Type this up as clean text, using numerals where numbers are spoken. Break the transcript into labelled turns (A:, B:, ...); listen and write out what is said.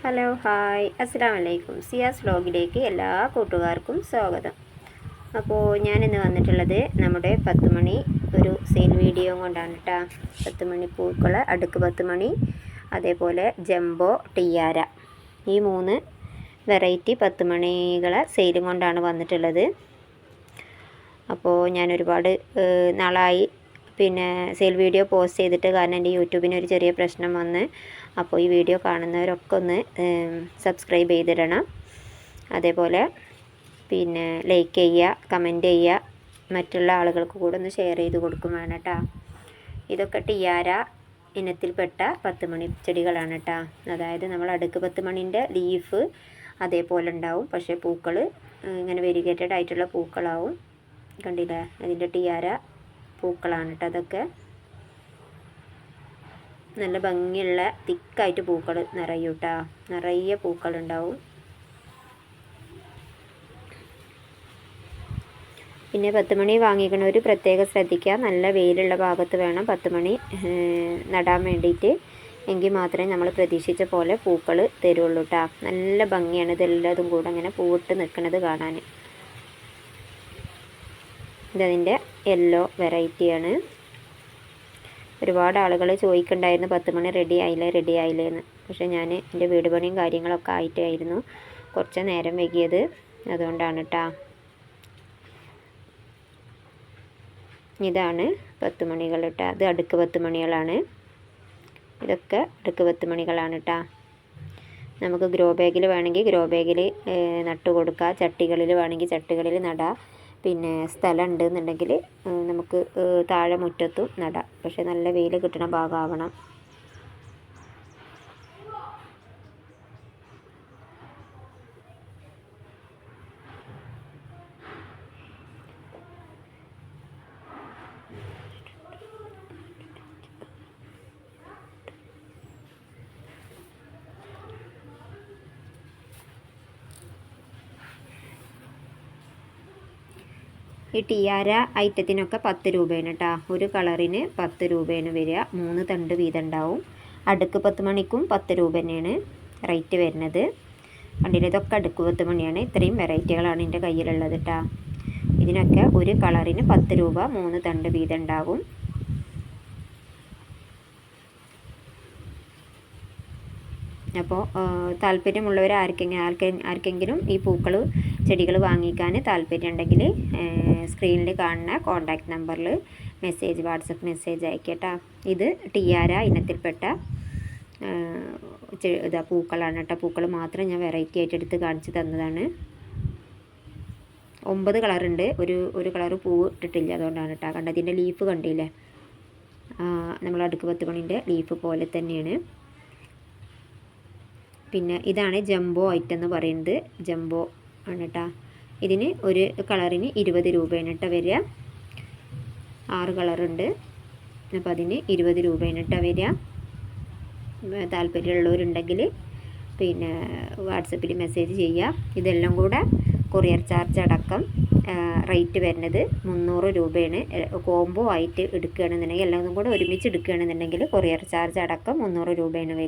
A: Hello hi അസ്സലാമു അലൈക്കും. സിയാസ് വ്ലോഗിലേക്ക് എല്ലാ കൂട്ടുകാർക്കും സ്വാഗതം. അപ്പോൾ ഞാനിന്ന് വന്നിട്ടുള്ളത് നമ്മുടെ 10 മണി ഒരു സെയിൽ വീഡിയോ കൊണ്ടാണ് കേട്ടോ. 10 മണി പൂക്കൾ, അടുക്ക് 10 മണി, അതേപോലെ ജംബോ, ടിയാര, ഈ 3 വെറൈറ്റി 10 മണികളെ സെയിലും കൊണ്ടാണ് വന്നിട്ടുള്ളത്. അപ്പോൾ ഞാൻ ഒരുപാട് നാളായി സെയിൽ വീഡിയോ പോസ്റ്റ് ചെയ്തിട്ട്, കാരണം എൻ്റെ യൂട്യൂബിന് ഒരു ചെറിയ പ്രശ്നം വന്ന്. അപ്പോൾ ഈ വീഡിയോ കാണുന്നവരൊക്കെ ഒന്ന് സബ്സ്ക്രൈബ് ചെയ്തിടണം. അതേപോലെ ലൈക്ക് ചെയ്യുക, കമൻറ്റ് ചെയ്യുക, മറ്റുള്ള ആളുകൾക്ക് കൂടെ ഒന്ന് ഷെയർ ചെയ്ത് കൊടുക്കും വേണം കേട്ടോ. ഇതൊക്കെ ടിയാര ഇനത്തിൽപ്പെട്ട 10 മണി ചെടികളാണ് കേട്ടോ. അതായത് നമ്മൾ അടുക്ക് 10 മണിൻ്റെ ലീഫ് അതേപോലെ ഉണ്ടാവും, പക്ഷേ പൂക്കൾ ഇങ്ങനെ വെരിഗേറ്റഡ് ആയിട്ടുള്ള പൂക്കളാവും. കണ്ടില്ലേ, അതിൻ്റെ ടിയാര പൂക്കളാണ് കേട്ടോ. അതൊക്കെ നല്ല ഭംഗിയുള്ള തിക്കായിട്ട് പൂക്കൾ നിറയും കേട്ടോ. നിറയെ പൂക്കളുണ്ടാവും. പിന്നെ 10 മണി വാങ്ങിക്കണവർ പ്രത്യേകം ശ്രദ്ധിക്കുക, നല്ല വെയിലുള്ള ഭാഗത്ത് വേണം 10 മണി നടാൻ വേണ്ടിയിട്ട്. എങ്കിൽ മാത്രമേ നമ്മൾ പ്രതീക്ഷിച്ച പോലെ പൂക്കൾ തരുള്ളൂ കേട്ടോ. നല്ല ഭംഗിയാണ് ഇതെല്ലാതും കൂടെ അങ്ങനെ പൂവിട്ട് നിൽക്കുന്നത് കാണാൻ. ഇതതിൻ്റെ യെല്ലോ വെറൈറ്റിയാണ്. ഒരുപാട് ആളുകൾ ചോദിക്കുന്നുണ്ടായിരുന്നു 10 മണി റെഡി ആയില്ലേ എന്ന്. പക്ഷേ ഞാൻ എൻ്റെ വീട് പണിയും കാര്യങ്ങളൊക്കെ ആയിട്ടായിരുന്നു കുറച്ച് നേരം വൈകിയത്, അതുകൊണ്ടാണ് കേട്ടോ. ഇതാണ് 10 മണികൾ കേട്ടോ. അത് അടുക്ക് 10 മണികളാണ്. ഇതൊക്കെ അടുക്ക് 10 മണികളാണ് കേട്ടോ. നമുക്ക് ഗ്രോ ബാഗിൽ വേണമെങ്കിൽ ഗ്രോ ബാഗിൽ നട്ടു കൊടുക്കുക, ചട്ടികളിൽ വേണമെങ്കിൽ ചട്ടികളിൽ നടാം. സ്ഥലം ഉണ്ടെന്നുണ്ടെങ്കിൽ നമുക്ക് താഴെ മുറ്റത്തും നടാം. പക്ഷേ നല്ല വെയിൽ കിട്ടണ ഭാഗമാവണം. ഈ ടിയാര ഐറ്റത്തിനൊക്കെ 10 രൂപയാണ് കേട്ടോ. ഒരു കളറിന് 10 രൂപയാണ് വരിക. 3 തണ്ട് വീതം ഉണ്ടാവും. അടുക്ക് 10 മണിക്കും 10 രൂപ തന്നെയാണ് റേറ്റ് വരുന്നത്. കണ്ടില്ലേ, ഇതൊക്കെ അടുക്ക് 10 മണിയാണ്. ഇത്രയും വെറൈറ്റികളാണ് എൻ്റെ കയ്യിലുള്ളത് കേട്ടോ. ഇതിനൊക്കെ ഒരു കളറിന് 10 രൂപ, 3 തണ്ട് വീതം ഉണ്ടാവും. അപ്പോൾ താല്പര്യമുള്ളവർ ആർക്കെങ്കിലും ഈ ചെടികൾ വാങ്ങിക്കാൻ താല്പര്യം ഉണ്ടെങ്കിൽ സ്ക്രീനിൽ കാണുന്ന കോൺടാക്റ്റ് നമ്പറിൽ വാട്സപ്പ് മെസ്സേജ് അയക്കട്ടോ. ഇത് ടിയാര ഇനത്തിൽപ്പെട്ട പൂക്കളാണ് കേട്ടോ. പൂക്കൾ മാത്രം ഞാൻ വെറൈറ്റി ആയിട്ട് എടുത്ത് കാണിച്ച് തന്നതാണ്. 9 കളറുണ്ട്. ഒരു കളറ് പൂവ് ഇട്ടിട്ടില്ല, അതുകൊണ്ടാണ് കേട്ടോ. കണ്ടതിൻ്റെ ലീഫ് കണ്ടില്ലേ, നമ്മൾ അടുക്ക് 10 മണിൻ്റെ ലീഫ് പോലെ തന്നെയാണ്. ഇതാണ് ജംബോ ഐറ്റം എന്ന് പറയുന്നത്. ജംബോ ആണ് കേട്ടോ. ഇതിന് ഒരു കളറിന് 20 രൂപയാണ് കേട്ടോ വരിക. 6 കളറുണ്ട്. അപ്പോൾ അതിന് 20 രൂപയാണ് കേട്ടോ വരിക. താല്പര്യമുള്ളവരുണ്ടെങ്കിൽ വാട്സപ്പിൽ മെസ്സേജ് ചെയ്യുക. ഇതെല്ലാം കൂടെ കൊറിയർ ചാർജ് അടക്കം റേറ്റ് വരുന്നത് 300 രൂപയാണ്. കോംബോ ആയിട്ട് എടുക്കുകയാണെന്നുണ്ടെങ്കിൽ, എല്ലാം കൂടെ ഒരുമിച്ച് എടുക്കുകയാണെന്നുണ്ടെങ്കിൽ കൊറിയർ ചാർജ് അടക്കം 300 രൂപയാണ് വരിക.